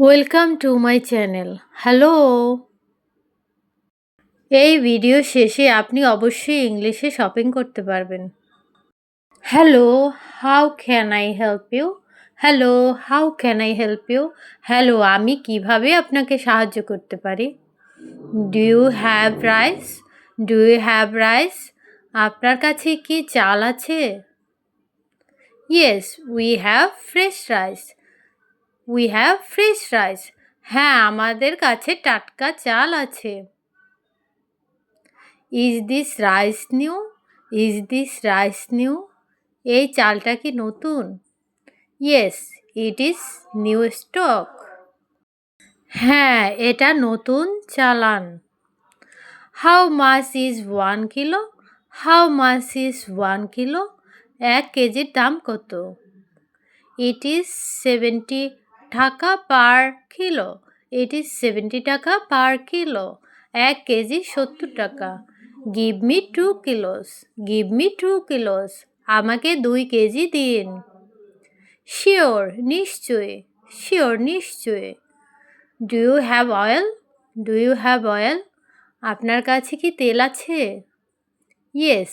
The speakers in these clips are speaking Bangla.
Welcome to my channel. Hello. এই ভিডিও শেষে আপনি অবশ্যই ইংলিশে শপিং করতে পারবেন। Hello, how can I help you? Hello, how can I help you? Hello, আমি কিভাবে আপনাকে সাহায্য করতে পারি? Do you have rice? Do you have rice? আপনার কাছে কি চাল আছে? Yes, we have fresh rice. We have fresh rice. হ্যাঁ, আমাদের কাছে টাটকা চাল আছে। Is this rice new? Is this rice new? এই চালটা কি নতুন? Yes, it is new stock. হ্যাঁ, এটা নতুন চালান। How much is 1 kilo? How much is 1 kilo? 1 কেজির দাম কত? ইট ইজ 70 টাকা পার কিলো। ইট ইজ 70 টাকা পার কিলো। 1 কেজি 70 টাকা। Give me 2 kilos. Give me 2 kilos. আমাকে 2 কেজি দিন। শিওর, নিশ্চয়ই। শিওর, নিশ্চয়ই। Do you have oil? Do you have oil? আপনার কাছে কি তেল আছে? Yes.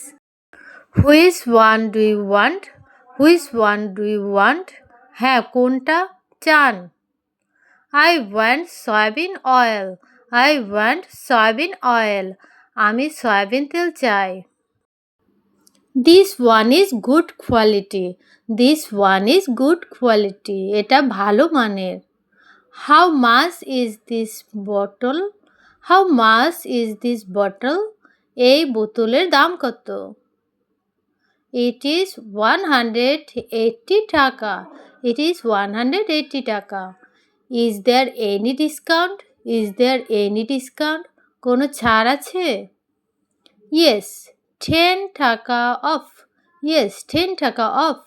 Which one do you want? Which one do you want? হ্যাঁ, কোনটা চান? I want soybean oil. I want soybean oil. আমি সয়াবিন তেল চাই। This one is good quality. This one is good quality. এটা ভালো মানের। How much is this bottle? How much is this bottle? এই বোতলের দাম কত? ইট ইজ 180 টাকা। ইট ইজ 180 টাকা। Is there any discount? Is there any discount? কোনো ছাড় আছে? ইয়েস, 10 টাকা অফ। ইয়েস, 10 টাকা অফ।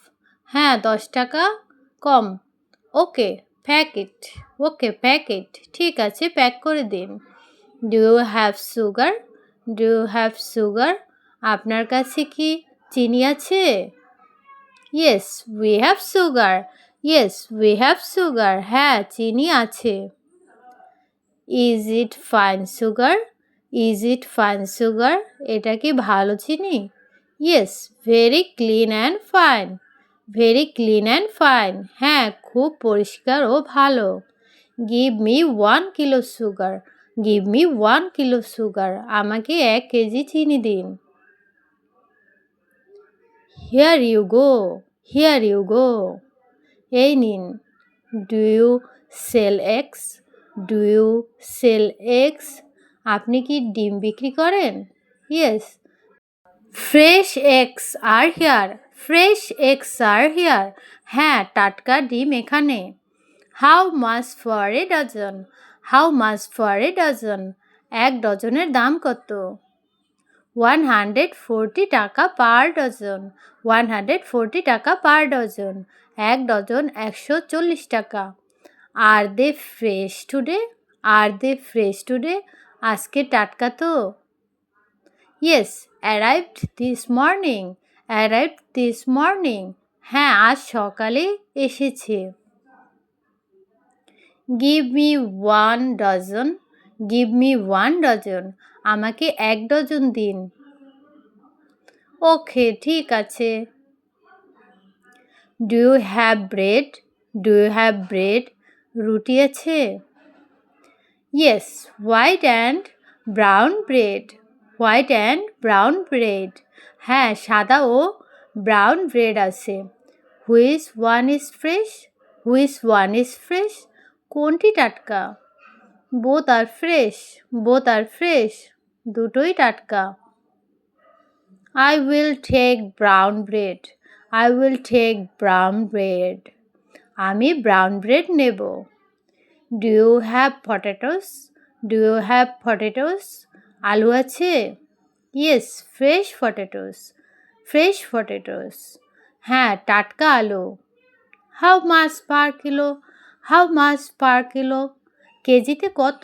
হ্যাঁ, 10 টাকা কম। ওকে, প্যাক ইট। ওকে, প্যাক ইট। ঠিক আছে, প্যাক করে দিন। Do you have sugar? Do you have sugar? আপনার কাছে কি চিনি আছে? Yes, we have sugar. Yes, we have sugar. হ্যাঁ, চিনি আছে। Is it fine sugar? Is it fine sugar? এটা কি ভালো চিনি? Yes, very clean and fine. Very clean and fine. হ্যাঁ, খুব পরিষ্কার ও ভালো। Give me 1 kilo sugar. Give me 1 kilo sugar. আমাকে 1 কেজি চিনি দিন। Here you go. Here you go. এই নিন। Do you sell eggs? Do you sell eggs? আপনি কি ডিম বিক্রি করেন? Yes. Fresh eggs are here. Fresh eggs are here. হ্যাঁ, টাটকা ডিম এখানে। How much for a dozen? How much for a dozen? 1 ডজনের দাম কত? 140 টাকা পার ডজন। 140 টাকা পার ডজন। 1 ডজন 140 টাকা। Are they fresh today? Are they fresh today? আজকে টাটকা তো? Yes, arrived this morning. Arrived this morning. হ্যাঁ, আজ সকালে এসেছে। Give me 1 dozen. Give me 1 dozen. আমাকে 1 ডজন দিন। ওকে, ঠিক আছে। Do you have bread? Do you have bread? রুটি আছে? Yes, white and brown bread. White and brown bread. হ্যাঁ, সাদা ও ব্রাউন ব্রেড আছে। Which one is fresh? Which one is fresh? কোনটি টাটকা? বোথ আর ফ্রেশ। বোথ আর ফ্রেশ। দুটোই টাটকা। I will take brown bread. I will take brown bread. আমি ব্রাউন ব্রেড নেব। Do you have potatoes? Do you have potatoes? আলু আছে? Yes, fresh potatoes. Fresh potatoes. হ্যাঁ, টাটকা আলু। How much per kilo? How much per kilo? কেজিতে কত?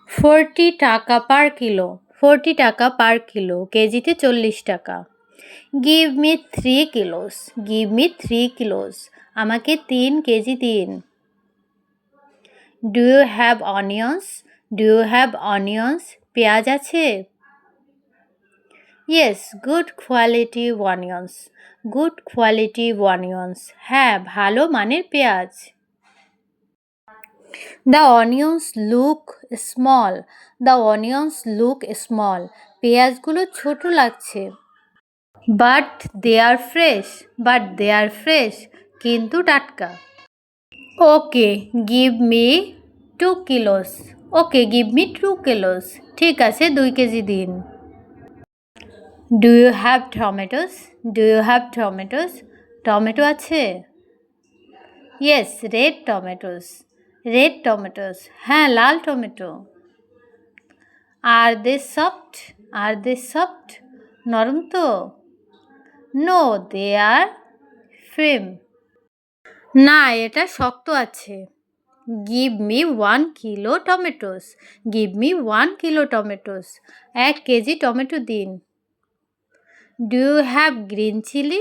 40 টাকা পার কিলো। 40 টাকা পার কিলো। কেজিতে 40 টাকা। Give me 3 kilos. Give me 3 kilos. আমাকে 3 কেজি দিন। Do you have onions? Do you have onions? পেঁয়াজ আছে? Yes, good quality onions. Good quality onions. হ্যাঁ, ভালো মানের পেঁয়াজ। The onions look small. The onions look small. পেঁয়াজগুলো ছোট লাগছে। But they are fresh. But they are fresh. কিন্তু টাটকা। Okay, give me 2 kilos. Okay, give me 2 kilos. ঠিক আছে, 2 কেজি দিন। Do you have tomatoes? Do you have tomatoes? Tomato আছে? Yes, red tomatoes. Red tomatoes. হ্যাঁ, লাল tomato. Are they soft? Are they soft? নরম তো? No, they are firm. না, এটা শক্ত আছে। Give me 1 kilo tomatoes. Give me 1 kilo tomatoes. 1 KG tomato দিন। Do you have green chilli?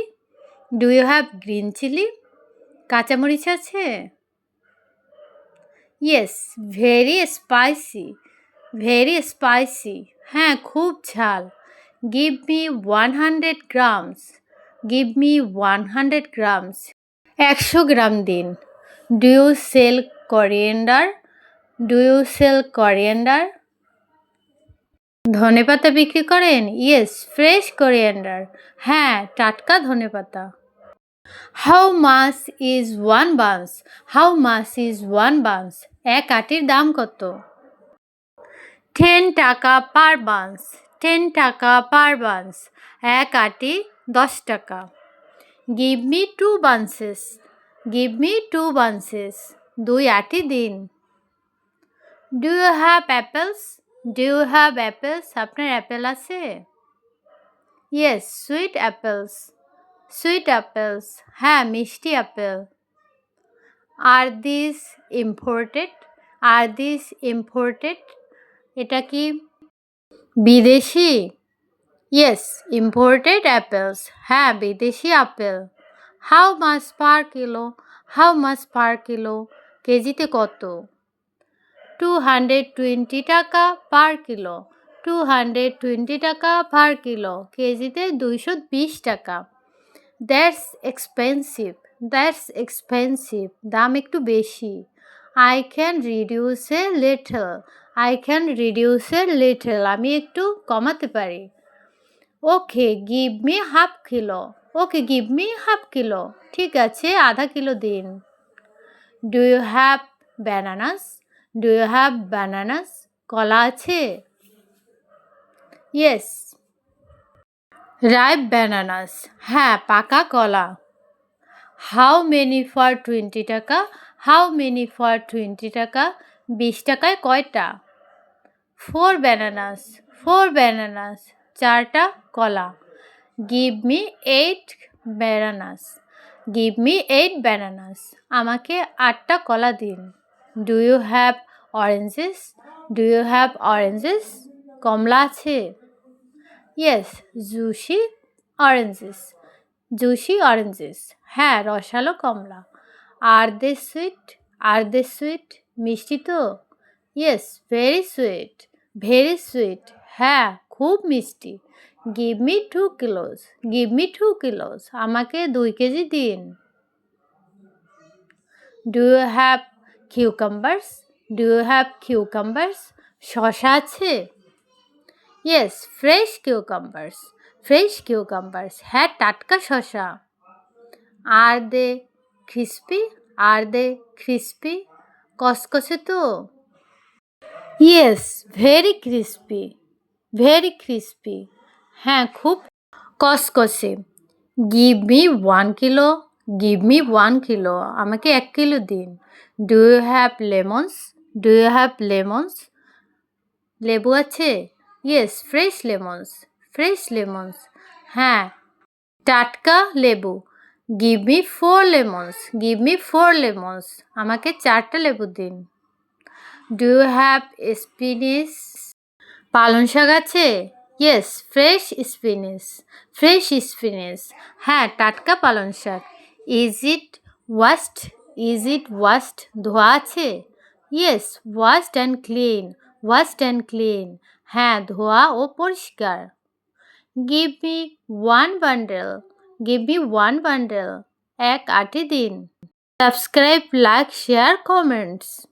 Do you have green chilli? কাঁচামরিচ আছে? Yes, very spicy. Very spicy. হ্যাঁ, খুব ঝাল। Give me 100 grams. Give me 100 grams. 100 gram দিন। Do you sell coriander? Do you sell coriander? ধনেপাতা বিক্রি করেন? Yes, fresh coriander. হ্যাঁ, টাটকা ধনেপাতা। How much is 1 bunch? How much is 1 bunch? এক আটির দাম কত? 10 টাকা পার বান্স। 10 টাকা পার বান্স। এক আটি 10 টাকা। Give me 2 bunches. Give me 2 bunches. 2 আটি দিন। Do you have apples? Do you have apples? আপনার অ্যাপেল আছে? Yes, sweet apples. Sweet apples. হ্যাঁ, মিষ্টি আপেল। Are this imported? Are this imported? এটা কি বিদেশি? Yes, imported apples. হ্যাঁ, বিদেশি আপেল। How much per kilo? How much per kilo? কেজিতে কত? 220 টাকা পার কিলো। 220 টাকা পার কিলো। কেজিতে 220 টাকা। That's expensive. That's expensive. দাম একটু বেশি। I can reduce a little. I can reduce a little. আমি একটু কমাতে পারি। Okay, give me 1/2 kilo. Okay, give me 1/2 kilo. ঠিক আছে, আধা কিলো দিন। Do you have bananas? Do you have bananas? কলা আছে? Yes, ripe bananas. হ্যাঁ, পাকা কলা। হাউ মেনি ফর 20 টাকা? হাউ মেনি ফর 20 টাকা? 20 টাকায় কয়টা? 4 ব্যানানাস। 4 ব্যানানাস। 4টা কলা। Give me 8 bananas. Give me 8 bananas. আমাকে 8টা কলা দিন। Do you have oranges? Do you have oranges? কমলা আছে? Yes, juicy oranges. Juicy oranges. হ্যাঁ, রসালো কমলা। আর দে সুইট? আর দে সুইট? মিষ্টি তো? Yes, very sweet. Very sweet. হ্যাঁ, খুব মিষ্টি। Give me 2 kilos. Give me 2 kilos. আমাকে 2 কেজি দিন। Do you have cucumbers? Do you have cucumbers? শসা আছে? Yes, fresh cucumbers. Fresh cucumbers. হ্যাঁ, টাটকা শসা। আর দে ক্রিস্পি? আর দে ক্রিস্পি? কসকসে তো? Yes, very crispy. Very crispy. হ্যাঁ, খুব কসকসে। Give me 1 kilo. Give me 1 kilo. আমাকে 1 কিলো দিন। Do you have lemons? Do you have lemons? লেবু আছে? Yes, fresh lemons. Fresh lemons. হ্যাঁ, টাটকা লেবু। Give me 4 lemons. Give me 4 lemons. আমাকে 4টা লেবু দিন। Do you have spinach? পালং শাক আছে? Yes, fresh spinach. Fresh spinach. হ্যাঁ, টাটকা পালং শাক। Is it washed? Is it washed? ধোয়া আছে? Yes, washed and clean, washed and clean. হ্যাঁ, ধোয়া ও পরিষ্কার। Give me one bundle, give me one bundle. এক আঁটি দিন। Subscribe, like, share, comments.